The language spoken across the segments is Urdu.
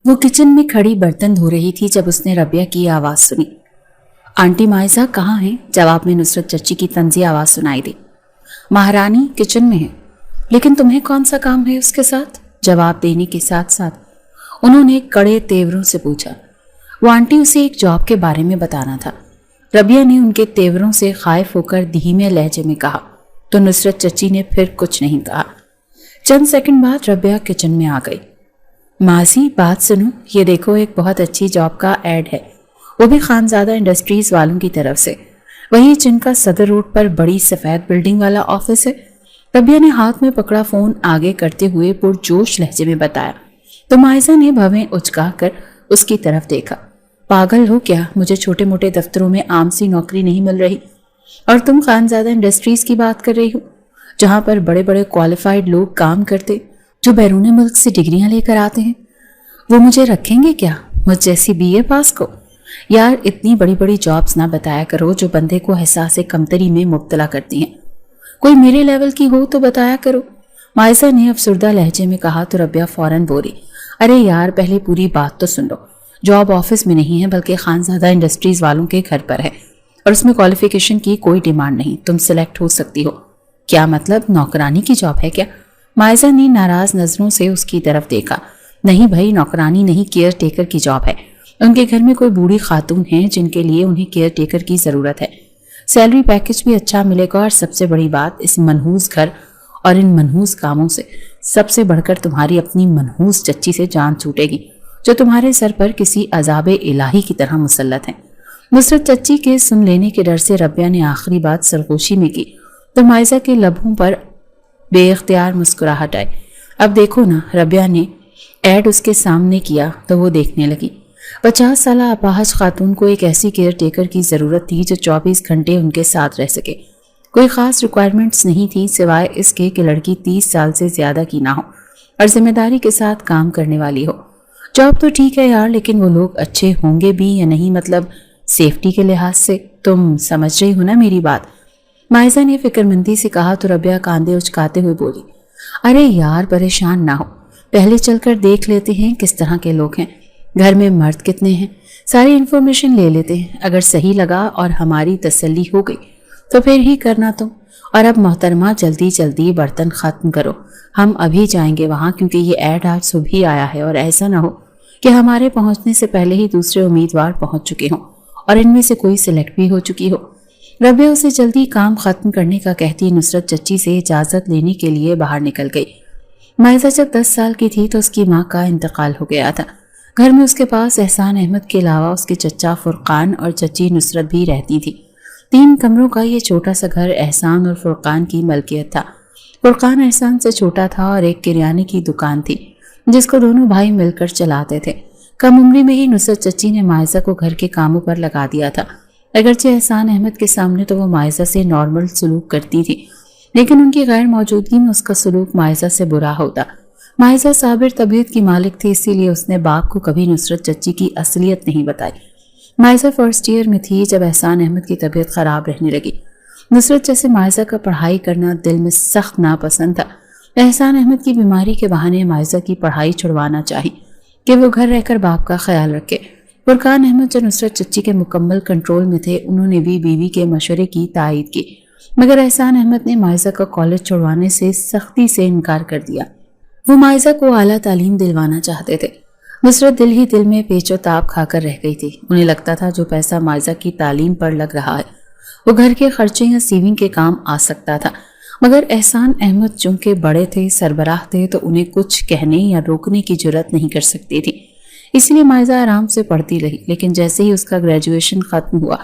وہ کچن میں کھڑی برتن دھو رہی تھی جب اس نے ربیہ کی آواز سنی۔ آنٹی مائزہ کہاں ہیں؟ جواب میں نصرت چچی کی طنزی آواز سنائی دی۔ مہارانی کچن میں ہے، لیکن تمہیں کون سا کام ہے اس کے ساتھ؟ جواب دینے کے ساتھ ساتھ انہوں نے کڑے تیوروں سے پوچھا۔ وہ آنٹی اسے ایک جاب کے بارے میں بتانا تھا، ربیہ نے ان کے تیوروں سے خائف ہو کر دھیمے لہجے میں کہا، تو نصرت چچی نے پھر کچھ نہیں کہا۔ چند سیکنڈ بعد ربیہ کچن میں آ گئی۔ ماضی بات سنو، یہ دیکھو ایک بہت اچھی جاب کا ایڈ ہے، وہ بھی خانزادہ انڈسٹریز والوں کی طرف سے، وہی جن کا صدر روڈ پر بڑی سفید بلڈنگ والا آفس ہے۔ ربیہ نے ہاتھ میں پکڑا فون آگے کرتے ہوئے پرجوش لہجے میں بتایا، تو مائزہ نے بھویں اچکا کر اس کی طرف دیکھا۔ پاگل ہو کیا؟ مجھے چھوٹے موٹے دفتروں میں عام سی نوکری نہیں مل رہی، اور تم خانزادہ انڈسٹریز کی بات کر رہی ہو، جہاں پر بڑے بڑے کوالیفائڈ لوگ کام کرتے جو بیرون ملک سے ڈگریاں لے کر آتے ہیں۔ وہ مجھے رکھیں گے کیا، مجھ جیسی بی اے پاس کو؟ یار اتنی بڑی بڑی جابز نہ بتایا کرو جو بندے کو احساس کمتری میں مبتلا کرتی ہیں، کوئی میرے لیول کی ہو تو بتایا کرو، مائزہ نے افسردہ لہجے میں کہا۔ تو ربیہ فوراً بولی، ارے یار پہلے پوری بات تو سن لو، جاب آفس میں نہیں ہے بلکہ خانزادہ انڈسٹریز والوں کے گھر پر ہے، اور اس میں کوالیفیکیشن کی کوئی ڈیمانڈ نہیں، تم سلیکٹ ہو سکتی ہو۔ کیا مطلب، نوکرانی کی جاب ہے کیا؟ مائزہ نے ناراض نظروں سے اس کی طرف دیکھا۔ نہیں بھائی، نوکرانی نہیں، کیئر ٹیکر کی جاب ہے۔ ان کے گھر میں کوئی بوڑھی خاتون ہیں جن کے لیے انہیں کیئر ٹیکر کی ضرورت ہے، سیلری پیکج بھی اچھا ملے گا، اور سب سے بڑی بات، اس منحوس گھر اور ان منحوس کاموں سے سب سے بڑھ کر تمہاری اپنی منحوس چچی سے جان چھوٹے گی، جو تمہارے سر پر کسی عذاب الہی کی طرح مسلط ہیں۔ نصرت چچی کے سن لینے کے ڈر سے ربیہ نے آخری بات سرگوشی میں کی، تو مائزہ کے لبوں پر بے اختیار مسکراہٹ آئی۔ اب دیکھو نا، ربیہ نے ایڈ اس کے سامنے کیا تو وہ دیکھنے لگی۔ 50 سالہ اپاہج خاتون کو ایک ایسی کیئر ٹیکر کی ضرورت تھی جو 24 گھنٹے ان کے ساتھ رہ سکے۔ کوئی خاص ریکوائرمنٹس نہیں تھی سوائے اس کے کہ لڑکی 30 سال سے زیادہ کی نہ ہو اور ذمہ داری کے ساتھ کام کرنے والی ہو۔ جاب تو ٹھیک ہے یار، لیکن وہ لوگ اچھے ہوں گے بھی یا نہیں، مطلب سیفٹی کے لحاظ سے، تم سمجھ رہی ہو نا میری بات؟ مائزہ نے فکر مندی سے کہا تو ربیہ کاندھے اچکاتے ہوئے بولی، ارے یار پریشان نہ ہو، پہلے چل کر دیکھ لیتے ہیں کس طرح کے لوگ ہیں، گھر میں مرد کتنے ہیں، ساری انفارمیشن لے لیتے ہیں، اگر صحیح لگا اور ہماری تسلی ہو گئی تو پھر ہی کرنا تم۔ اور اب محترمہ جلدی جلدی برتن ختم کرو، ہم ابھی جائیں گے وہاں، کیونکہ یہ ایڈ آج صبح ہی آیا ہے، اور ایسا نہ ہو کہ ہمارے پہنچنے سے پہلے ہی دوسرے امیدوار پہنچ چکے ہوں اور ان میں سے کوئی سلیکٹ بھی ہو چکی ہو۔ ربیہ اسے جلدی کام ختم کرنے کا کہتی نصرت چچی سے اجازت لینے کے لیے باہر نکل گئی۔ مائزہ جب 10 سال کی تھی تو اس کی ماں کا انتقال ہو گیا تھا۔ گھر میں اس کے پاس احسان احمد کے علاوہ اس کے چچا فرقان اور چچی نصرت بھی رہتی تھی۔ 3 کمروں کا یہ چھوٹا سا گھر احسان اور فرقان کی ملکیت تھا۔ فرقان احسان سے چھوٹا تھا اور ایک کریانے کی دکان تھی جس کو دونوں بھائی مل کر چلاتے تھے۔ کم عمری میں ہی نصرت چچی نے مائزہ کو گھر کے کاموں پر لگا دیا تھا۔ اگرچہ احسان احمد کے سامنے تو وہ مائزہ سے نارمل سلوک کرتی تھی، لیکن ان کی غیر موجودگی میں اس کا سلوک مائزہ سے برا ہوتا۔ مائزہ صابر طبیعت کی مالک تھی، اسی لیے اس نے باپ کو کبھی نصرت چچی کی اصلیت نہیں بتائی۔ مائزہ فرسٹ ایئر میں تھی جب احسان احمد کی طبیعت خراب رہنے لگی۔ نصرت جیسے مائزہ کا پڑھائی کرنا دل میں سخت ناپسند تھا۔ احسان احمد کی بیماری کے بہانے مائزہ کی پڑھائی چھڑوانا چاہی کہ وہ گھر رہ کر باپ کا خیال رکھے۔ فرقان احمد جو نصرت چچی کے مکمل کنٹرول میں تھے، انہوں نے بھی بیوی کے مشورے کی تائید کی، مگر احسان احمد نے مائزہ کا کالج چھڑوانے سے سختی سے انکار کر دیا۔ وہ مائزہ کو اعلیٰ تعلیم دلوانا چاہتے تھے۔ نصرت دل ہی دل میں پیچ و تاب کھا کر رہ گئی تھی۔ انہیں لگتا تھا جو پیسہ مائزہ کی تعلیم پر لگ رہا ہے وہ گھر کے خرچے یا سیونگ کے کام آ سکتا تھا، مگر احسان احمد چونکہ بڑے تھے، سربراہ تھے، تو انہیں کچھ کہنے یا روکنے کی جرات نہیں کر سکتی تھی۔ اس لیے مائزہ آرام سے پڑھتی رہی، لیکن جیسے ہی اس کا گریجویشن ختم ہوا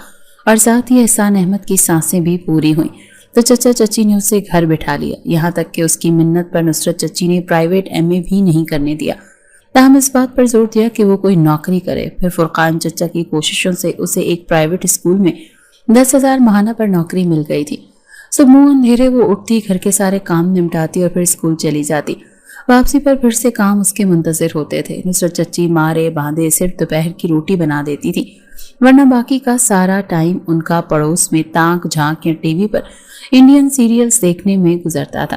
اور ساتھ ہی احسان احمد کی سانسیں بھی پوری ہوئیں تو چچا چچی نے اسے گھر بٹھا لیا، یہاں تک کہ اس کی منت پر نصرت چچی نے پرائیویٹ ایم اے بھی نہیں کرنے دیا، تاہم اس بات پر زور دیا کہ وہ کوئی نوکری کرے۔ پھر فرقان چچا کی کوششوں سے اسے ایک پرائیویٹ اسکول میں 10,000 ماہانہ پر نوکری مل گئی تھی۔ صبح اندھیرے وہ اٹھتی، گھر کے سارے کام نمٹاتی اور پھر اسکول چلی جاتی۔ واپسی پر پھر سے کام اس کے منتظر ہوتے تھے۔ نصرت چچی مارے باندھے صرف دوپہر کی روٹی بنا دیتی تھی، ورنہ باقی کا سارا ٹائم ان کا پڑوس میں تانک جھانک یا ٹی وی پر انڈین سیریلز دیکھنے میں گزرتا تھا۔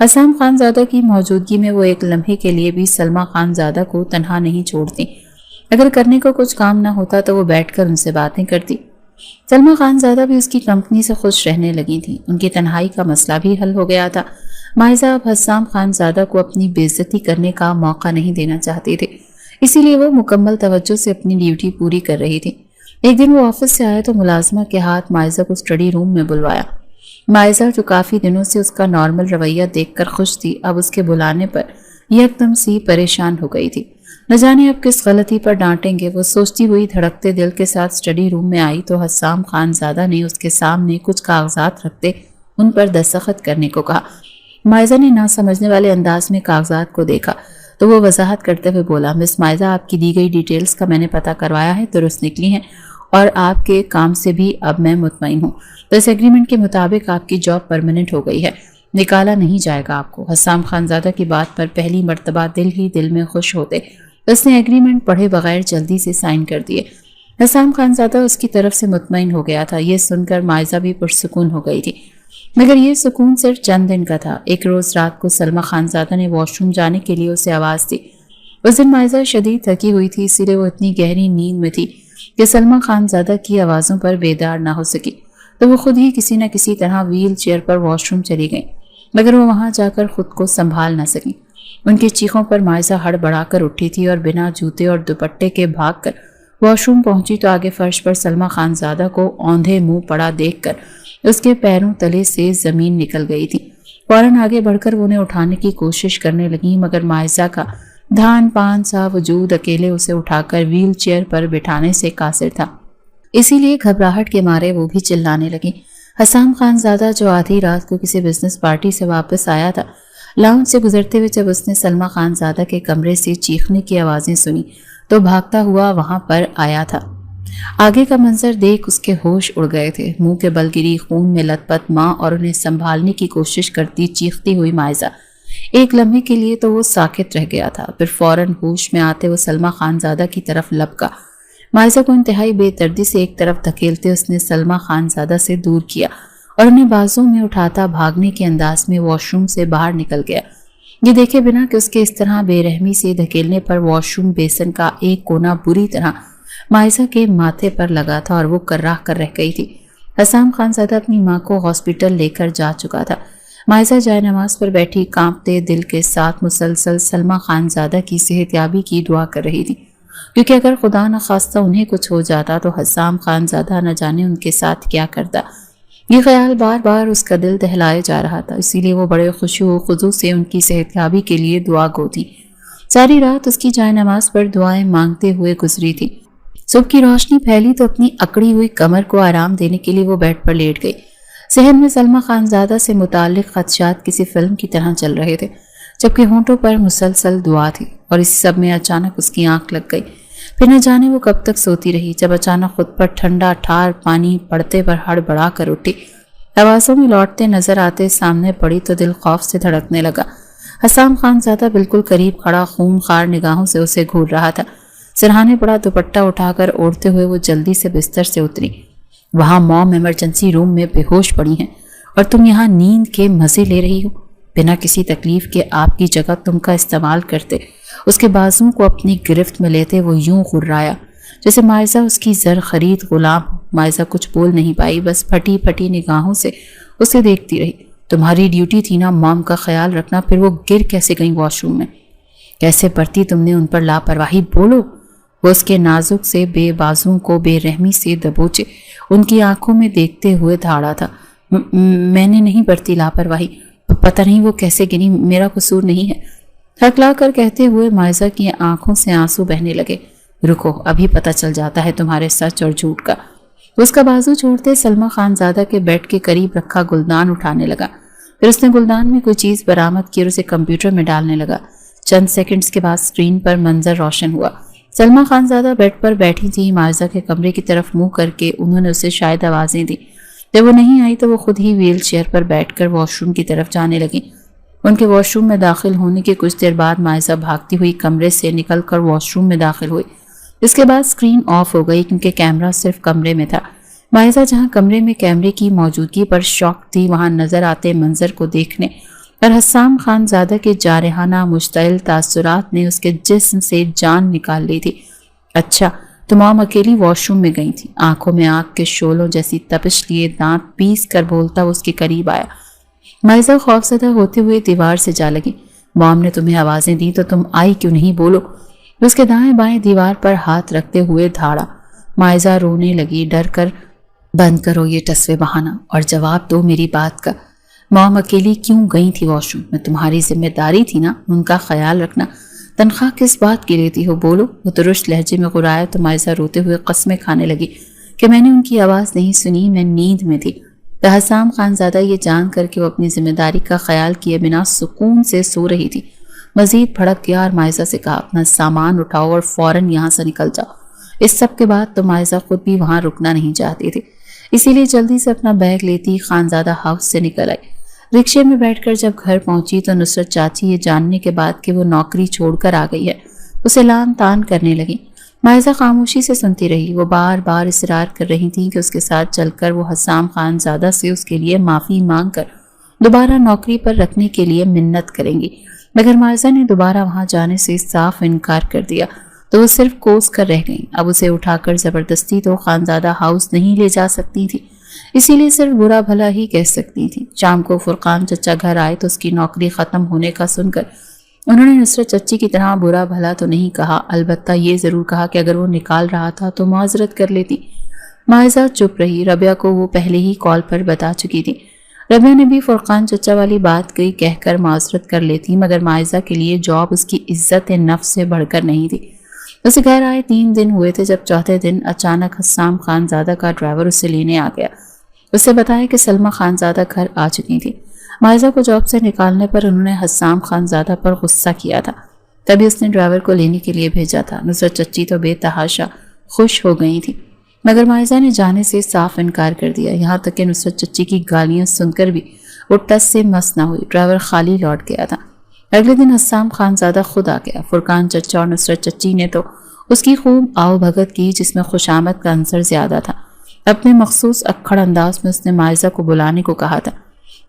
حسام خان زادہ کی موجودگی میں وہ ایک لمحے کے لیے بھی سلمیٰ خان زادہ کو تنہا نہیں چھوڑتی۔ اگر کرنے کو کچھ کام نہ ہوتا تو وہ بیٹھ کر ان سے باتیں کرتی۔ سلمیٰ خان زادہ بھی اس کی کمپنی سے خوش رہنے لگی تھیں۔ ان کی تنہائی کا مسئلہ بھی حل ہو گیا تھا۔ مائزہ اب حسام خان زادہ کو اپنی بے عزتی کرنے کا موقع نہیں دینا چاہتے تھے، اسی لیے وہ مکمل توجہ سے اپنی ڈیوٹی پوری کر رہی تھی۔ ایک دن وہ آفس سے آئے تو ملازمہ کے ہاتھ مائزہ کو اسٹڈی روم میں بلوایا۔ مائزہ جو کافی دنوں سے اس کا نارمل رویہ دیکھ کر خوش تھی، اب اس کے بلانے پر یکدم سی پریشان ہو گئی تھی۔ نہ جانے اب کس غلطی پر ڈانٹیں گے، وہ سوچتی ہوئی دھڑکتے دل کے ساتھ اسٹڈی روم میں آئی تو حسام خان زادہ نے اس کے سامنے کچھ کاغذات رکھتے ان پر دستخط کرنے کو کہا۔ مائزہ نے نہ سمجھنے والے انداز میں کاغذات کو دیکھا تو وہ وضاحت کرتے ہوئے بولا، مس مائزہ، آپ کی دی گئی ڈیٹیلز کا میں نے پتہ کروایا ہے، درست نکلی ہیں اور آپ کے کام سے بھی اب میں مطمئن ہوں۔ تو اس ایگریمنٹ کے مطابق آپ کی جاب پرماننٹ ہو گئی ہے، نکالا نہیں جائے گا آپ کو۔ حسام خان زادہ کی بات پر پہلی مرتبہ دل ہی دل میں خوش ہوتے اس نے ایگریمنٹ پڑھے بغیر جلدی سے سائن کر دیے۔ حسام خان زادہ اس کی طرف سے مطمئن ہو گیا تھا۔ یہ سن کر مائزہ بھی پرسکون ہو گئی تھی، مگر یہ سکون صرف چند دن کا تھا۔ ایک روز رات کو سلمیٰ خان زادہ نے واش روم جانے کے لیے اسے آواز دی۔ اس دن مائزہ شدید تھکی ہوئی تھی، اسی لیے وہ اتنی گہری نیند میں تھی کہ سلمیٰ خان زادہ کی آوازوں پر بیدار نہ ہو سکی، تو وہ خود ہی کسی نہ کسی طرح ویل چیئر پر واش روم چلی گئیں، مگر وہ وہاں جا کر خود کو سنبھال نہ سکیں۔ ان کی چیخوں پر مائزہ ہڑبڑا کر اٹھی تھی اور بنا جوتے اور دوپٹے کے بھاگ کر واش روم پہنچی تو آگے فرش پر سلمیٰ خان زادہ کو اوندھے منہ پڑا دیکھ کر اس کے پیروں تلے سے زمین نکل گئی تھی۔ فوراً آگے بڑھ کر انہیں اٹھانے کی کوشش کرنے لگی، مگر مائزہ کا دھان پان سا وجود اکیلے اسے اٹھا کر ویل چیئر پر بٹھانے سے قاصر تھا، اسی لیے گھبراہٹ کے مارے وہ بھی چلانے لگی۔ حسام خان زادہ جو آدھی رات کو کسی بزنس پارٹی سے واپس آیا تھا، لاؤنج سے گزرتے ہوئے جب اس نے سلمیٰ خان زادہ کے کمرے سے چیخنے کی آوازیں سنی تو بھاگتا ہوا وہاں پر آیا تھا۔ آگے کا منظر دیکھ اس کے ہوش اڑ گئے تھے۔ منہ کے بل گری خون میں لت پت ماں اور انہیں سنبھالنے کی کوشش کرتی چیختی ہوئی مائزہ۔ ایک لمحے کے لیے تو وہ ساکت رہ گیا تھا، پھر فوراً ہوش میں آتے وہ سلمیٰ خان زادہ کی طرف لپکا۔ مائزہ کو انتہائی بے دردی سے ایک طرف دھکیلتے اس نے سلمیٰ خان زادہ سے دور کیا اور انہیں بازوں میں اٹھاتا بھاگنے کے انداز میں واش روم سے باہر نکل گیا۔ یہ دیکھے بنا کہ اس کے اس طرح بے رحمی سے دھکیلنے پر واش روم بیسن کا ایک کونا بری طرح مائزہ کے ماتھے پر لگا تھا اور وہ کراہ کر رہ گئی تھی۔ حسام خان زادہ اپنی ماں کو ہاسپٹل لے کر جا چکا تھا۔ مائزہ جائے نماز پر بیٹھی کانپتے دل کے ساتھ مسلسل سلمیٰ خان زادہ کی صحت یابی کی دعا کر رہی تھی، کیونکہ اگر خدا نہ خواستہ انہیں کچھ ہو جاتا تو حسام خان زادہ نہ جانے ان کے ساتھ کیا کرتا۔ یہ خیال بار بار اس کا دل دہلائے جا رہا تھا، اسی لیے وہ بڑے خشوع و خضوع سے ان کی صحت یابی کے لیے دعا گو تھی۔ ساری رات اس کی جائے نماز پر دعائیں مانگتے ہوئے گزری تھی۔ صبح کی روشنی پھیلی تو اپنی اکڑی ہوئی کمر کو آرام دینے کے لیے وہ بیڈ پر لیٹ گئی۔ ذہن میں سلمیٰ خان زادہ سے متعلق خدشات کسی فلم کی طرح چل رہے تھے، جبکہ ہونٹوں پر مسلسل دعا تھی، اور اسی سب میں اچانک اس کی آنکھ لگ گئی۔ پھر نہ جانے وہ کب تک سوتی رہی، جب اچانک خود پر ٹھنڈا ٹھار پانی پڑتے پر ہڑبڑا کر اٹھی۔ آوازوں میں لوٹتے نظر آتے سامنے پڑی تو دل خوف سے دھڑکنے لگا۔ حسام خان زادہ بالکل قریب کھڑا خون خار نگاہوں سے اسے گھور رہا تھا۔ سرہانے پڑا دوپٹہ اٹھا کر اوڑھتے ہوئے وہ جلدی سے بستر سے اتری۔ وہاں موم ایمرجنسی روم میں بے ہوش پڑی ہیں اور تم یہاں نیند کے مزے لے رہی ہو۔ بنا کسی تکلیف کے آپ کی جگہ تم کا استعمال کرتے، اس کے بازوں کو اپنی گرفت میں لیتے وہ یوں غرایا جیسے مائزہ اس کی زر خرید غلام ہو۔ مائزہ کچھ بول نہیں پائی، بس پھٹی پھٹی نگاہوں سے اسے دیکھتی رہی۔ تمہاری ڈیوٹی تھی نا موم کا خیال رکھنا، پھر وہ گر کیسے گئیں واش روم میں؟ کیسے برتی تم نے ان پر لاپرواہی؟ بولو۔ وہ اس کے نازک سے بے بازوں کو بے رحمی سے دبوچے ان کی آنکھوں میں دیکھتے ہوئے دھاڑا تھا۔ میں نے نہیں برتی لاپرواہی، پتہ نہیں وہ کیسے گری، میرا قصور نہیں ہے۔ ہکلا کر کہتے ہوئے مائزہ کی آنکھوں سے آنسو بہنے لگے۔ رکو، ابھی پتہ چل جاتا ہے تمہارے سچ اور جھوٹ کا۔ اس کا بازو چھوڑتے سلمیٰ خان زادہ کے بیڈ کے قریب رکھا گلدان اٹھانے لگا۔ پھر اس نے گلدان میں کوئی چیز برآمد کی اور اسے کمپیوٹر میں ڈالنے لگا۔ چند سیکنڈز کے بعد اسکرین پر منظر روشن ہوا۔ سلمیٰ خان زادہ بیڈ پر بیٹھی تھی، مائزہ کے کمرے کی طرف منہ کر کے انہوں نے اسے شاید آوازیں دی۔ جب وہ نہیں آئی تو وہ خود ہی ویل چیئر پر بیٹھ کر واش روم کی طرف جانے لگی۔ ان کے واش روم میں داخل ہونے کے کچھ دیر بعد مائزہ بھاگتی ہوئی کمرے سے نکل کر واش روم میں داخل ہوئی۔ اس کے بعد اسکرین آف ہو گئی کیونکہ کیمرہ صرف کمرے میں تھا۔ مائزہ جہاں کمرے میں کیمرے کی موجودگی پر شاک تھی، وہاں نظر آتے منظر کو دیکھنے اور حسام خان زادہ کے جارحانہ مشتعل تاثرات نے اس کے جسم سے جان نکال لی تھی۔ اچھا، تو مام اکیلی واش روم میں گئی تھی۔ آنکھوں میں آگ کے شعلوں جیسی تپش لیے دانت پیس کر بولتا وہ اس کے قریب آیا۔ مائزہ خوفزدہ ہوتے ہوئے دیوار سے جا لگی۔ مام نے تمہیں آوازیں دی تو تم آئی کیوں نہیں، بولو؟ اس کے دائیں بائیں دیوار پر ہاتھ رکھتے ہوئے دھاڑا۔ مائزہ رونے لگی۔ ڈر کر بند کرو یہ ٹسوے بہانہ اور جواب دو میری بات کا۔ مام اکیلی کیوں گئی تھی واش روم میں؟ تمہاری ذمہ داری تھی نا ان کا خیال رکھنا۔ تنخواہ کس بات کی لیتی ہو، بولو؟ وہ درشت لہجے میں غرایا تو مائزہ روتے ہوئے قسمیں کھانے لگی کہ میں نے ان کی آواز نہیں سنی، میں نیند میں تھی۔ حسام خان زادہ یہ جان کر کہ وہ اپنی ذمہ داری کا خیال کیے بنا سکون سے سو رہی تھی، مزید بھڑک گیا اور مائزہ سے کہا اپنا سامان اٹھاؤ اور فوراً یہاں سے نکل جاؤ۔ اس سب کے بعد تو مائزہ خود بھی وہاں رکنا نہیں چاہتی تھی، اسی لیے جلدی سے اپنا بیگ لیتی خانزادہ ہاؤس سے نکل آئی۔ رکشے میں بیٹھ کر جب گھر پہنچی تو نصرت چاچی یہ جاننے کے بعد کہ وہ نوکری چھوڑ کر آ گئی ہے اسے لان تان کرنے لگی۔ مائزہ خاموشی سے سنتی رہی۔ وہ بار بار اصرار کر رہی تھی کہ اس کے ساتھ چل کر وہ حسام خان زادہ سے اس کے لیے معافی مانگ کر دوبارہ نوکری پر رکھنے کے لیے منت کریں گی، مگر مائزہ نے دوبارہ وہاں جانے سے صاف انکار کر دیا تو وہ صرف کوس کر رہ گئیں۔ اب اسے اٹھا کر زبردستی تو خانزادہ ہاؤس نہیں لے جا سکتی تھی، اسی لیے صرف برا بھلا ہی کہہ سکتی تھی۔ شام کو فرقان چچا گھر آئے تو اس کی نوکری ختم ہونے کا سن کر انہوں نے نصرت چچی کی طرح برا بھلا تو نہیں کہا، البتہ یہ ضرور کہا کہ اگر وہ نکال رہا تھا تو معذرت کر لیتی۔ مائزہ چپ رہی۔ ربیہ کو وہ پہلے ہی کال پر بتا چکی تھی۔ ربیہ نے بھی فرقان چچا والی بات گئی کہہ کر معذرت کر لیتی، مگر مائزہ کے لیے جاب اس کی عزت نفس سے بڑھ کر نہیں تھی۔ اسے گھر آئے 3 دن ہوئے تھے جب چوتھے دن اچانک حسام خان زادہ کا ڈرائیور اسے لینے آ گیا۔ اسے بتایا کہ سلمہ خان زادہ گھر آ چکی تھی۔ مائزہ کو جاب سے نکالنے پر انہوں نے حسام خان زادہ پر غصہ کیا تھا، تبھی اس نے ڈرائیور کو لینے کے لیے بھیجا تھا۔ نصرت چچی تو بے تحاشا خوش ہو گئی تھی، مگر مائزہ نے جانے سے صاف انکار کر دیا، یہاں تک کہ نصرت چچی کی گالیاں سن کر بھی وہ ٹس سے مس نہ ہوئی۔ ڈرائیور خالی لوٹ گیا تھا۔ اگلے دن حسام خان زادہ خود آ گیا۔ فرقان چچا اور نصرت چچی نے تو اس کی خوب آؤ بھگت کی جس میں خوشامد کا عنصر زیادہ تھا۔ اپنے مخصوص اکھڑ انداز میں اس نے مائزہ کو بلانے کو کہا تھا،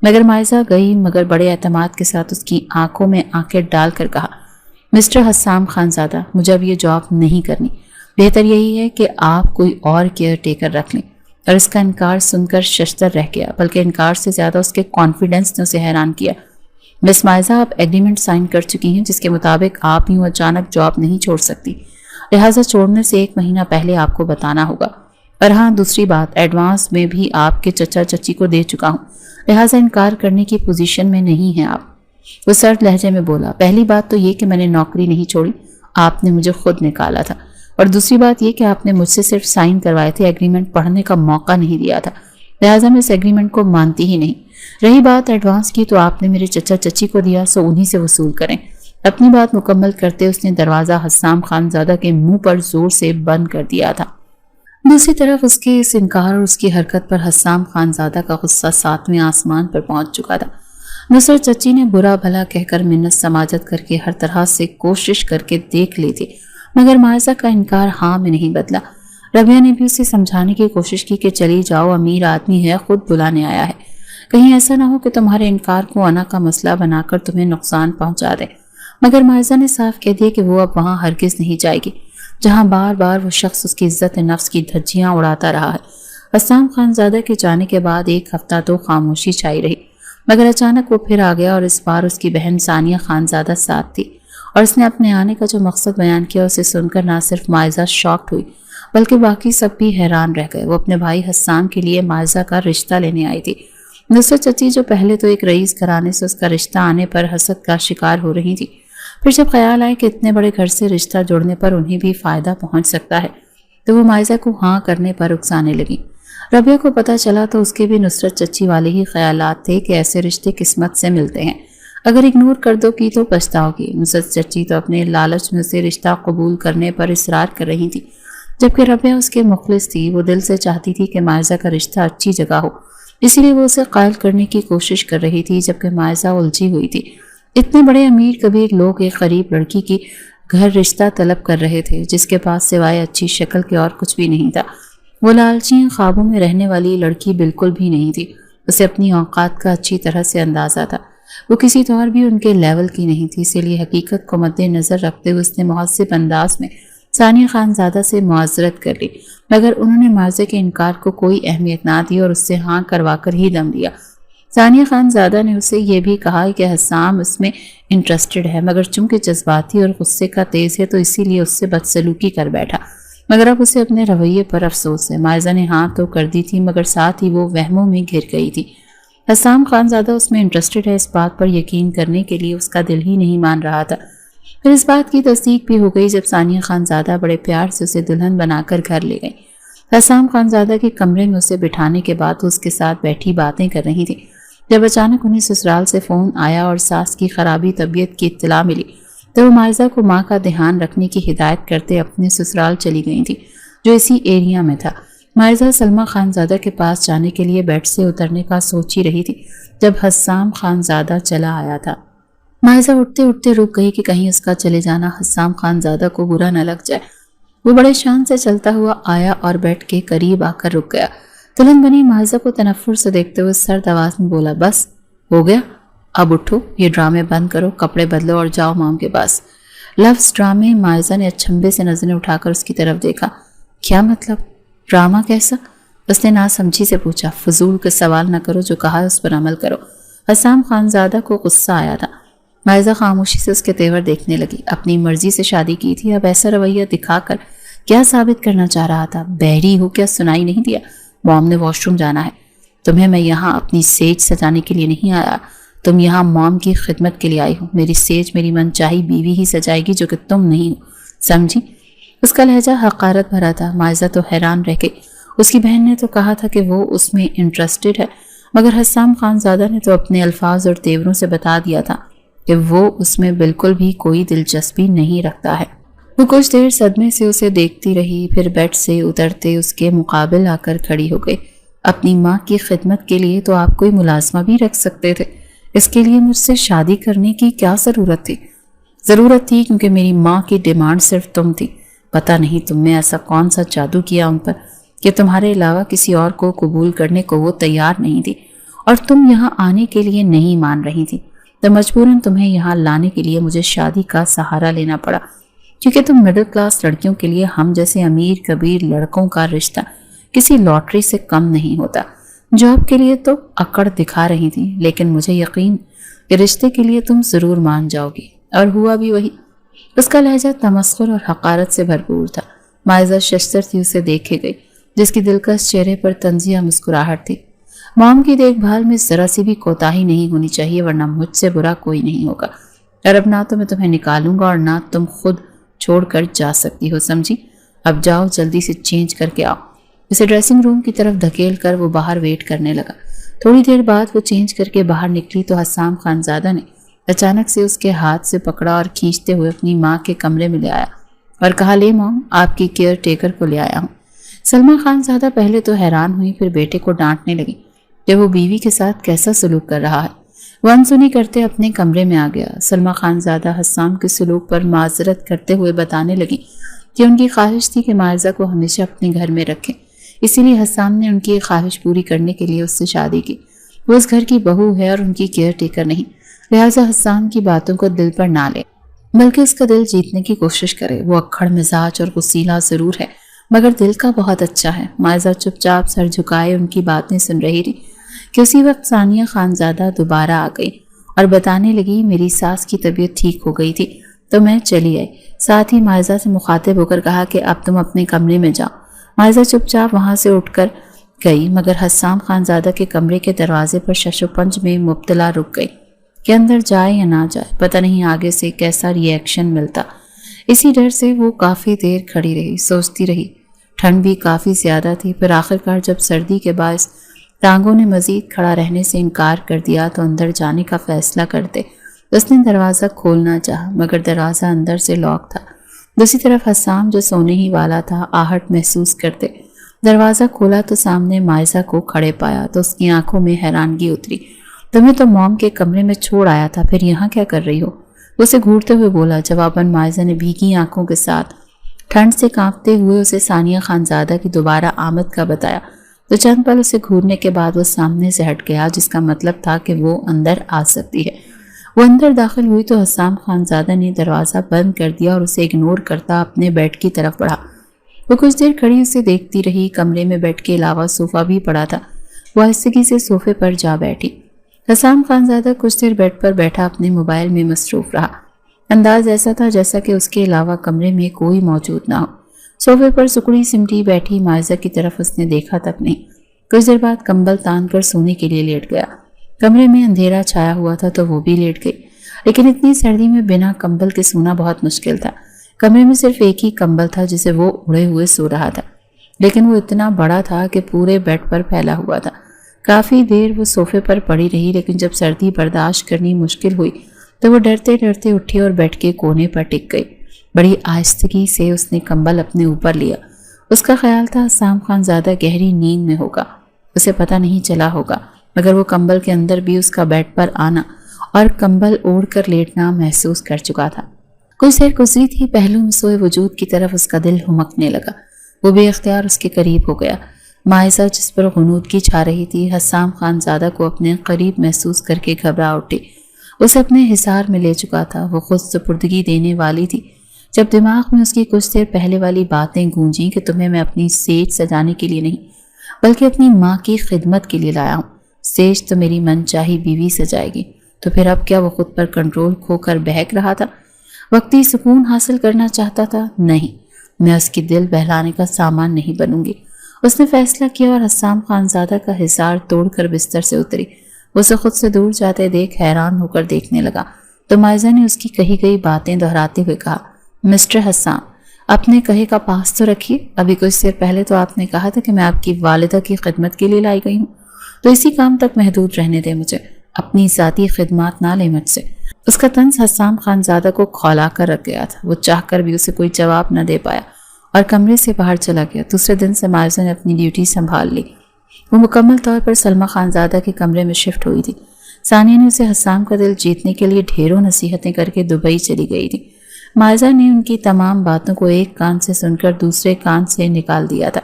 مگر مائزہ گئی، مگر بڑے اعتماد کے ساتھ اس کی آنکھوں میں آنکھیں ڈال کر کہا، مسٹر حسام خان زادہ، مجھے اب یہ جاب نہیں کرنی، بہتر یہی ہے کہ آپ کوئی اور کیئر ٹیکر رکھ لیں۔ اور اس کا انکار سن کر ششدر رہ گیا، بلکہ انکار سے زیادہ اس کے کانفیڈنس نے اسے حیران کیا۔ مس مائزہ، آپ ایگریمنٹ سائن کر چکی ہیں جس کے مطابق آپ یوں اچانک جاب نہیں چھوڑ سکتی، لہٰذا چھوڑنے سے 1 مہینہ پہلے آپ کو بتانا ہوگا۔ اور ہاں، دوسری بات، ایڈوانس میں بھی آپ کے چچا چچی کو دے چکا ہوں، لہٰذا انکار کرنے کی پوزیشن میں نہیں ہیں آپ۔ وہ سرد لہجے میں بولا، پہلی بات تو یہ کہ میں نے نوکری نہیں چھوڑی، آپ نے مجھے خود نکالا تھا، اور دوسری بات یہ کہ آپ نے مجھ سے صرف سائن کروائے تھے، ایگریمنٹ پڑھنے کا موقع نہیں دیا تھا، لہٰذا میں اس ایگریمنٹ کو مانتی ہی نہیں۔ رہی بات ایڈوانس کی تو آپ نے میرے چچا چچی کو دیا، سو انہی سے وصول کریں۔ اپنی بات مکمل کرتے اس نے دروازہ حسام خان زادہ کے منہ پر زور سے بند کر دیا تھا۔ دوسری طرف اس کے اس انکار اور اس کی حرکت پر حسام خان زادہ کا غصہ 7ویں آسمان پر پہنچ چکا تھا۔ نصرت چچی نے برا بھلا کہہ کر منت سماجت کر کے ہر طرح سے کوشش کر کے دیکھ لی تھی، مگر مائزہ کا انکار ہاں میں نہیں بدلا۔ ربیہ نے بھی اسے سمجھانے کی کوشش کی کہ چلی جاؤ، امیر آدمی ہے، خود بلانے آیا ہے، کہیں ایسا نہ ہو کہ تمہارے انکار کو انا کا مسئلہ بنا کر تمہیں نقصان پہنچا دے، مگر مائزہ نے صاف کہہ دیا کہ وہ اب وہاں ہرگز نہیں جائے گی جہاں بار بار وہ شخص اس کی عزت نفس کی دھجیاں اڑاتا رہا ہے۔ حسام خان زادہ کے جانے کے بعد 1 ہفتہ تو خاموشی چھائی رہی، مگر اچانک وہ پھر آ گیا اور اس بار اس کی بہن ثانیہ خان زادہ ساتھ تھی، اور اس نے اپنے آنے کا جو مقصد بیان کیا اسے سن کر نہ صرف مائزہ شاکڈ ہوئی بلکہ باقی سب بھی حیران رہ گئے۔ وہ اپنے بھائی حسام کے لیے مائزہ کا رشتہ لینے آئی تھی۔ نصرت چچی جو پہلے تو ایک رئیس گھرانے سے اس کا رشتہ آنے پر حسد کا شکار ہو رہی تھی، پھر جب خیال آئے کہ اتنے بڑے گھر سے رشتہ جوڑنے پر انہیں بھی فائدہ پہنچ سکتا ہے تو وہ مائزہ کو ہاں کرنے پر اکسانے لگی۔ ربیہ کو پتہ چلا تو اس کے بھی نصرت چچی والے ہی خیالات تھے کہ ایسے رشتے قسمت سے ملتے ہیں، اگر اگنور کر دو کی تو پچھتاؤ گی۔ نصرت چچی تو اپنے لالچ میں سے رشتہ قبول کرنے پر اصرار کر رہی تھی، جبکہ ربیہ اس کے مخلص تھی، وہ دل سے چاہتی تھی کہ مائزہ کا رشتہ اچھی جگہ ہو، اسی لیے وہ اسے قائل کرنے کی کوشش کر رہی تھی، جبکہ مائزہ الجھی ہوئی تھی۔ اتنے بڑے امیر کبیر لوگ ایک غریب لڑکی کی گھر رشتہ طلب کر رہے تھے جس کے پاس سوائے اچھی شکل کے اور کچھ بھی نہیں تھا۔ وہ لالچی خوابوں میں رہنے والی لڑکی بالکل بھی نہیں تھی، اسے اپنی اوقات کا اچھی طرح سے اندازہ تھا۔ وہ کسی طور بھی ان کے لیول کی نہیں تھی، اسی لیے حقیقت کو مد نظر رکھتے ہوئے اس نے مہذب انداز میں ثانیہ خانزادہ سے معذرت کر لی، مگر انہوں نے معاوضے کے انکار کو کوئی اہمیت نہ دی اور اس سے ہاں کروا کر ہی دم لیا۔ ثانیہ خانزادہ نے اسے یہ بھی کہا کہ حسام اس میں انٹرسٹڈ ہے، مگر چونکہ جذباتی اور غصے کا تیز ہے تو اسی لیے اس سے بدسلوکی کر بیٹھا، مگر اب اسے اپنے رویے پر افسوس ہے۔ مائزہ نے ہاں تو کر دی تھی، مگر ساتھ ہی وہ وہموں میں گھر گئی تھی۔ حسام خانزادہ اس میں انٹرسٹڈ ہے، اس بات پر یقین کرنے کے لیے اس کا دل ہی نہیں مان رہا تھا۔ پھر اس بات کی تصدیق بھی ہو گئی جب ثانیہ خانزادہ بڑے پیار سے اسے دلہن بنا کر گھر لے گئی۔ حسام خانزادہ کے کمرے میں اسے بٹھانے کے بعد اس کے ساتھ بیٹھی باتیں کر رہی تھی، جب اچانک انہیں سسرال سے فون آیا اور ساس کی خرابی طبیعت کی اطلاع ملی تو وہ مائزہ کو ماں کا دھیان رکھنے کی ہدایت کرتے اپنے سسرال چلی گئی تھی، جو اسی ایریا میں تھا۔ مائزہ سلمہ خانزادہ کے پاس جانے کے لیے بیڈ سے اترنے کا سوچ ہی رہی تھی جب حسام خانزادہ چلا آیا تھا۔ مائزہ اٹھتے اٹھتے رک گئی کہ کہیں اس کا چلے جانا حسام خانزادہ کو برا نہ لگ جائے۔ وہ بڑے شان سے چلتا ہوا آیا اور بیڈ کے قریب آ کر رک گیا۔ دلہن بنی مائزہ کو تنفر سے دیکھتے ہوئے سرد آواز میں بولا، بس ہو گیا، اب اٹھو، یہ ڈرامے بند کرو، کپڑے بدلو اور جاؤ مام کے پاس۔ لفظ ڈرامے، مائزہ نے اچھمبے سے نظریں اٹھا کر اس کی طرف دیکھا۔ کیا مطلب؟ ڈرامہ کیسا؟ اس نے ناسمجھی سے پوچھا۔ فضول کے سوال نہ کرو، جو کہا اس پر عمل کرو۔ حسام خانزادہ کو غصہ آیا تھا۔ مائزہ خاموشی سے اس کے تیور دیکھنے لگی۔ اپنی مرضی سے شادی کی تھی، اب ایسا رویہ دکھا کر کیا ثابت کرنا چاہ رہا تھا؟ بہری ہو کیا سنائی نہیں دیا؟ موم نے واش روم جانا ہے۔ تمہیں میں یہاں اپنی سیج سجانے کے لیے نہیں آیا، تم یہاں موم کی خدمت کے لیے آئی ہو۔ میری سیج میری من چاہی بیوی ہی سجائے گی، جو کہ تم نہیں ہو، سمجھی؟ اس کا لہجہ حقارت بھرا تھا۔ مائزہ تو حیران رہ گئی۔ اس کی بہن نے تو کہا تھا کہ وہ اس میں انٹرسٹڈ ہے، مگر حسام خانزادہ نے تو اپنے الفاظ اور تیوروں سے بتا دیا تھا کہ وہ اس میں بالکل بھی کوئی دلچسپی نہیں رکھتا ہے۔ وہ کچھ دیر صدمے سے اسے دیکھتی رہی، پھر بیڈ سے اترتے اس کے مقابل آ کر کھڑی ہو گئی۔ اپنی ماں کی خدمت کے لیے تو آپ کوئی ملازمہ بھی رکھ سکتے تھے، اس کے لیے مجھ سے شادی کرنے کی کیا ضرورت تھی؟ ضرورت تھی کیونکہ میری ماں کی ڈیمانڈ صرف تم تھی۔ پتہ نہیں تم نے ایسا کون سا جادو کیا ان پر کہ تمہارے علاوہ کسی اور کو قبول کرنے کو وہ تیار نہیں تھی، اور تم یہاں آنے کے لیے نہیں مان رہی تھی، تو مجبوراً تمہیں یہاں لانے کے لیے مجھے شادی کا سہارا لینا پڑا، کیونکہ تم مڈل کلاس لڑکیوں کے لیے ہم جیسے امیر کبیر لڑکوں کا رشتہ کسی لاٹری سے کم نہیں ہوتا۔ جاب کے لیے تو اکڑ دکھا رہی تھی، لیکن مجھے یقین کہ رشتے کے لیے تم ضرور مان جاؤ گی، اور ہوا بھی وہی۔ اس کا لہجہ تمسخر اور حقارت سے بھرپور تھا۔ مائزہ ششتر تھی اسے دیکھے گئی، جس کی دلکش چہرے پر طنزیہ مسکراہٹ تھی۔ موم کی دیکھ بھال میں ذرا سی بھی کوتاہی نہیں ہونی چاہیے، ورنہ مجھ سے برا کوئی نہیں ہوگا، اور اب نہ تو میں تمہیں نکالوں گا اور نہ تم خود چھوڑ کر جا سکتی ہو، سمجھی؟ اب جاؤ، جلدی سے چینج کر کے آؤ۔ اسے ڈریسنگ روم کی طرف دھکیل کر وہ باہر ویٹ کرنے لگا۔ تھوڑی دیر بعد وہ چینج کر کے باہر نکلی تو حسام خانزادہ نے اچانک سے اس کے ہاتھ سے پکڑا اور کھینچتے ہوئے اپنی ماں کے کمرے میں لے آیا اور کہا، لے موم، آپ کی کیئر ٹیکر کو لے آیا ہوں۔ سلمہ خانزادہ پہلے تو حیران ہوئی، پھر بیٹے کو ڈانٹنے لگی کہ وہ بیوی کے ساتھ کیسا سلوک کر رہا ہے۔ وہ انسنی کرتے اپنے کمرے میں آ گیا۔ سلمہ خانزادہ حسام کے سلوک پر معذرت کرتے ہوئے بتانے لگی کہ ان کی خواہش تھی کہ مائزہ کو ہمیشہ اپنے گھر میں رکھیں، اسی لیے حسام نے ان کی خواہش پوری کرنے کے لیے اس سے شادی کی۔ وہ اس گھر کی بہو ہے اور ان کی کیئر ٹیکر نہیں، لہٰذا حسام کی باتوں کو دل پر نہ لے، بلکہ اس کا دل جیتنے کی کوشش کرے۔ وہ اکھڑ مزاج اور غصیلا ضرور ہے، مگر دل کا بہت اچھا ہے۔ مائزہ چپ چاپ سر جھکائے ان کی باتیں سن رہی تھی کہ اسی وقت ثانیہ خانزادہ دوبارہ آ گئی اور بتانے لگی، میری ساس کی طبیعت ٹھیک ہو گئی تھی تو میں چلی آئی۔ ساتھ ہی مائزہ سے مخاطب ہو کر کہا کہ اب تم اپنے کمرے میں جاؤ۔ مائزہ چپ چاپ وہاں سے اٹھ کر گئی، مگر حسام خانزادہ کے کمرے کے دروازے پر شش و پنج میں مبتلا رک گئی کہ اندر جائے یا نہ جائے، پتہ نہیں آگے سے کیسا ری ایکشن ملتا۔ اسی ڈر سے وہ کافی دیر کھڑی رہی، سوچتی رہی۔ ٹھنڈ بھی کافی زیادہ تھی۔ پھر آخرکار جب سردی کے باعث ٹانگوں نے مزید کھڑا رہنے سے انکار کر دیا تو اندر جانے کا فیصلہ کرتے اس نے دروازہ کھولنا چاہا، مگر دروازہ اندر سے لاک تھا۔ دوسری طرف حسام جو سونے ہی والا تھا آہٹ محسوس کرتے دروازہ کھولا تو سامنے مائزہ کو کھڑے پایا تو اس کی آنکھوں میں حیرانگی اتری۔ تمہیں تو موم کے کمرے میں چھوڑ آیا تھا، پھر یہاں کیا کر رہی ہو؟ اسے گھورتے ہوئے بولا۔ جواباً مائزہ نے بھیگی آنکھوں کے ساتھ ٹھنڈ سے کانپتے ہوئے اسے ثانیہ خانزادہ کی دوبارہ آمد کا بتایا۔ تو چند پل اسے گھورنے کے بعد وہ سامنے سے ہٹ گیا، جس کا مطلب تھا کہ وہ اندر آ سکتی ہے۔ وہ اندر داخل ہوئی تو حسام خانزادہ نے دروازہ بند کر دیا اور اسے اگنور کرتا اپنے بیڈ کی طرف بڑھا۔ وہ کچھ دیر کھڑی اسے دیکھتی رہی۔ کمرے میں بیڈ کے علاوہ صوفہ بھی پڑا تھا۔ وہ آہستگی سے صوفے پر جا بیٹھی۔ حسام خانزادہ کچھ دیر بیڈ پر بیٹھا اپنے موبائل میں مصروف رہا۔ انداز ایسا تھا جیسا کہ اس کے علاوہ کمرے میں کوئی موجود نہ ہو۔ صوفے پر سکڑی سمٹی بیٹھی مائزہ کی طرف اس نے دیکھا تک نہیں۔ کچھ دیر بعد کمبل تان کر سونے کے لیے لیٹ گیا۔ کمرے میں اندھیرا چھایا ہوا تھا تو وہ بھی لیٹ گئی، لیکن اتنی سردی میں بنا کمبل کے سونا بہت مشکل تھا۔ کمرے میں صرف ایک ہی کمبل تھا جسے وہ اڑے ہوئے سو رہا تھا، لیکن وہ اتنا بڑا تھا کہ پورے بیڈ پر پھیلا ہوا تھا۔ کافی دیر وہ صوفے پر پڑی رہی، لیکن جب سردی برداشت کرنی مشکل ہوئی تو وہ ڈرتے ڈرتے اٹھی اور بیڈ کے کونے پر ٹک گئی۔ بڑی آہستگی سے اس نے کمبل اپنے اوپر لیا۔ اس کا خیال تھا حسام خانزادہ گہری نیند میں ہوگا، اسے پتہ نہیں چلا ہوگا، مگر وہ کمبل کے اندر بھی اس کا بیڈ پر آنا اور کمبل اوڑھ کر لیٹنا محسوس کر چکا تھا۔ کچھ دیر گزری تھی، پہلو میں سوئے وجود کی طرف اس کا دل ہمکنے لگا۔ وہ بے اختیار اس کے قریب ہو گیا۔ مائزہ جس پر غنودگی چھا رہی تھی، حسام خانزادہ کو اپنے قریب محسوس کر کے گھبرا اٹھی۔ اسے اپنے حصار میں لے چکا تھا، وہ خود سپردگی دینے والی تھی۔ جب دماغ میں اس کی کچھ دیر پہلے والی باتیں گونجیں کہ تمہیں میں اپنی سیج سجانے کے لیے نہیں بلکہ اپنی ماں کی خدمت کے لیے لایا ہوں، سیج تو میری من چاہی بیوی سجائے گی، تو پھر اب کیا وہ خود پر کنٹرول کھو کر بہک رہا تھا؟ وقتی سکون حاصل کرنا چاہتا تھا؟ نہیں، میں اس کی دل بہلانے کا سامان نہیں بنوں گی۔ اس نے فیصلہ کیا اور حسام خانزادہ کا حصار توڑ کر بستر سے اتری۔ اسے خود سے دور جاتے دیکھ حیران ہو کر دیکھنے لگا تو مائزہ نے اس کی کہی گئی باتیں دہراتے ہوئے کہا، مسٹر حسام، اپنے کہے کا پاس تو رکھیے۔ ابھی کچھ دیر پہلے تو آپ نے کہا تھا کہ میں آپ کی والدہ کی خدمت کے لیے لائی گئی ہوں، تو اسی کام تک محدود رہنے دے مجھے، اپنی ذاتی خدمات نہ لے مجھ سے۔ اس کا طنز حسام خانزادہ کو کھولا کر رکھ گیا تھا۔ وہ چاہ کر بھی اسے کوئی جواب نہ دے پایا اور کمرے سے باہر چلا گیا۔ دوسرے دن سے مائزہ نے اپنی ڈیوٹی سنبھال لی۔ وہ مکمل طور پر سلمہ خانزادہ کے کمرے میں شفٹ ہوئی تھی۔ ثانیہ نے اسے حسام کا دل جیتنے کے لیے ڈھیروں نصیحتیں کر کے دبئی چلی گئی تھی۔ مائزہ نے ان کی تمام باتوں کو ایک کان سے سن کر دوسرے کان سے نکال دیا تھا۔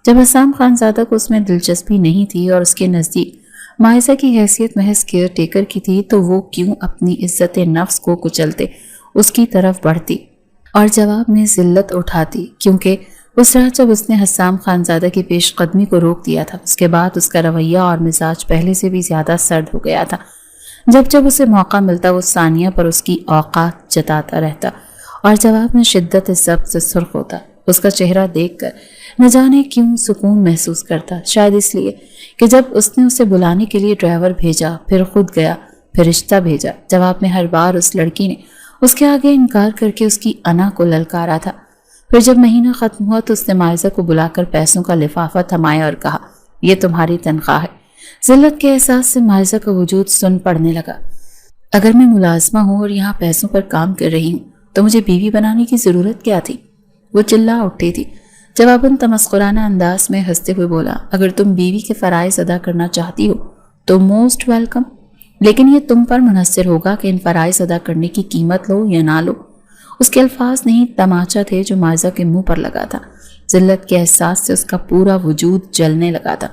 جب حسام خانزادہ کو اس میں دلچسپی نہیں تھی اور اس کے نزدیک مائزہ کی حیثیت محض کیئر ٹیکر کی تھی، تو وہ کیوں اپنی عزت نفس کو کچلتے اس کی طرف بڑھتی اور جواب میں ذلت اٹھاتی؟ کیونکہ اس رات جب اس نے حسام خانزادہ کی پیش قدمی کو روک دیا تھا، اس کے بعد اس کا رویہ اور مزاج پہلے سے بھی زیادہ سرد ہو گیا تھا۔ جب اسے موقع ملتا وہ ثانیہ پر اس کی اوقات جتاتا رہتا اور جواب میں شدت ضبط سے سرخ ہوتا۔ اس کا چہرہ دیکھ کر نہ جانے کیوں سکون محسوس کرتا، شاید اس لیے کہ جب اس نے اسے بلانے کے لیے ڈرائیور بھیجا، پھر خود گیا، پھر رشتہ بھیجا، جواب میں ہر بار اس لڑکی نے اس کے آگے انکار کر کے اس کی انا کو للکارا تھا۔ پھر جب مہینہ ختم ہوا تو اس نے مائزہ کو بلا کر پیسوں کا لفافہ تھمایا اور کہا، یہ تمہاری تنخواہ ہے۔ ذلت کے احساس سے مائزہ کا وجود سن پڑنے لگا۔ اگر میں ملازمہ ہوں اور یہاں پیسوں پر کام کر رہی ہوں تو مجھے بیوی بنانے کی ضرورت کیا تھی؟ وہ چلا اٹھی تھی۔ جواباً تمسخرانہ انداز میں ہنستے ہوئے بولا، اگر تم بیوی کے فرائض ادا کرنا چاہتی ہو تو موسٹ ویلکم، لیکن یہ تم پر منحصر ہوگا کہ ان فرائض ادا کرنے کی قیمت لو یا نہ لو۔ اس کے الفاظ نہیں تماچا تھے جو مائزہ کے منہ پر لگا تھا۔ ذلت کے احساس سے اس کا پورا وجود جلنے لگا تھا۔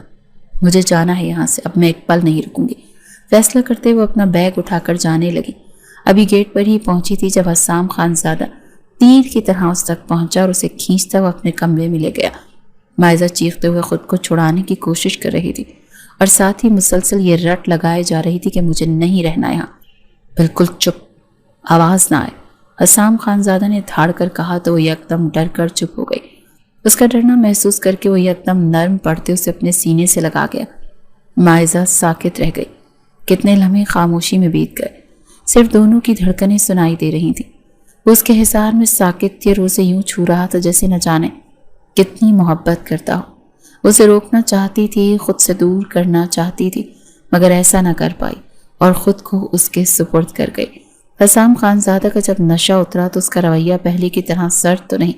مجھے جانا ہے یہاں سے، اب میں ایک پل نہیں رکوں گی، فیصلہ کرتے وہ اپنا بیگ اٹھا کر جانے لگی۔ ابھی گیٹ پر ہی پہنچی تھی جب حسام خانزادہ تیر کی طرح اس تک پہنچا اور اسے کھینچتا ہوا اپنے کمرے میں لے گیا۔ مائزہ چیختے ہوئے خود کو چھڑانے کی کوشش کر رہی تھی اور ساتھ ہی مسلسل یہ رٹ لگائے جا رہی تھی کہ مجھے نہیں رہنا یہاں، بالکل چپ، آواز نہ آئے۔ حسام خانزادہ نے دھاڑ کر کہا تو وہ یکدم ڈر کر چپ ہو گئی۔ اس کا ڈرنا محسوس کر کے وہ یکدم نرم پڑتے اسے اپنے سینے سے لگا گیا۔ مائزہ ساکت رہ گئی۔ کتنے لمحے خاموشی میں بیت گئے، صرف دونوں کی دھڑکنیں سنائی دے رہی تھیں۔ وہ اس کے حصار میں ساکت تھی اور اسے یوں چھو رہا تھا جیسے نہ جانے کتنی محبت کرتا ہو۔ اسے روکنا چاہتی تھی، خود سے دور کرنا چاہتی تھی، مگر ایسا نہ کر پائی اور خود کو اس کے سپرد کر گئی۔ حسام خانزادہ کا جب نشہ اترا تو اس کا رویہ پہلے کی طرح سرد تو نہیں،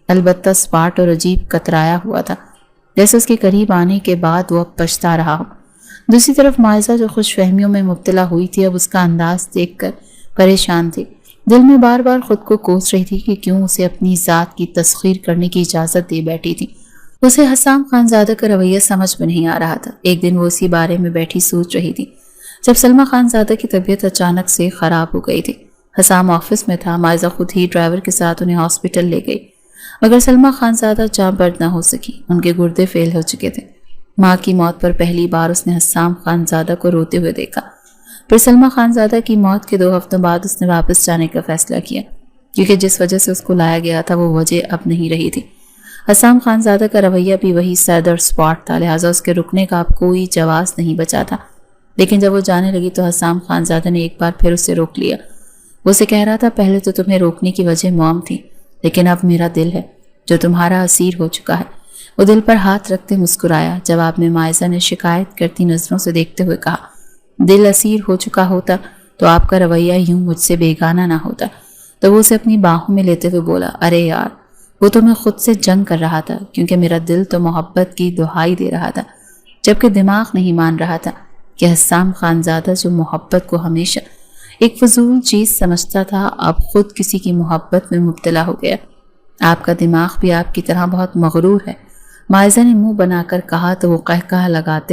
البتہ سپاٹ اور عجیب کترایا ہوا تھا، جیسے اس کے قریب آنے کے بعد وہ اب پچھتا رہا ہو۔ دوسری طرف مائزہ جو خوش فہمیوں میں مبتلا ہوئی تھی، اب اس کا انداز دیکھ کر پریشان تھی۔ دل میں بار بار خود کو کوس رہی تھی کہ کیوں اسے اپنی ذات کی تسخیر کرنے کی اجازت دے بیٹھی تھی۔ اسے حسام خانزادہ کا رویہ سمجھ میں نہیں آ رہا تھا۔ ایک دن وہ اسی بارے میں بیٹھی سوچ رہی تھی جب سلمہ خانزادہ کی طبیعت اچانک سے خراب ہو گئی تھی۔ حسام آفس میں تھا، مائزہ خود ہی ڈرائیور کے ساتھ انہیں ہاسپٹل لے گئی، مگر سلمہ خانزادہ جاں برد نہ ہو سکی، ان کے گردے فیل ہو چکے تھے۔ ماں کی موت پر پہلی بار اس نے حسام خانزادہ کو روتے ہوئے دیکھا۔ پھر سلمہ خانزادہ کی موت کے 2 ہفتوں بعد اس نے واپس جانے کا فیصلہ کیا، کیونکہ جس وجہ سے اس کو لایا گیا تھا وہ وجہ اب نہیں رہی تھی۔ حسام خانزادہ کا رویہ بھی وہی سردر سپاٹ تھا، لہٰذا اس کے رکنے کا اب کوئی جواز نہیں بچا تھا۔ لیکن جب وہ جانے لگی تو حسام خانزادہ نے ایک بار پھر اسے روک لیا۔ وہ اسے کہہ رہا تھا، پہلے تو تمہیں روکنے کی وجہ موم تھی، لیکن اب میرا دل ہے جو تمہارا اسیر ہو چکا ہے۔ وہ دل پر ہاتھ رکھتے مسکرایا۔ جواب میں مائزہ نے شکایت کرتی نظروں سے دیکھتے ہوئے کہا، دل اسیر ہو چکا ہوتا تو آپ کا رویہ یوں مجھ سے بیگانہ نہ ہوتا۔ تو وہ اسے اپنی باہوں میں لیتے ہوئے بولا، ارے یار، وہ تو میں خود سے جنگ کر رہا تھا، کیونکہ میرا دل تو محبت کی دہائی دے رہا تھا، جبکہ دماغ نہیں مان رہا تھا کہ حسام خانزادہ جو محبت کو ہمیشہ ایک فضول چیز سمجھتا تھا، اب خود کسی کی محبت میں مبتلا ہو گیا۔ آپ کا دماغ بھی آپ کی طرح بہت مغرور ہے، مائزہ نے منہ بنا کر کہا تو وہ قہقہہ لگاتے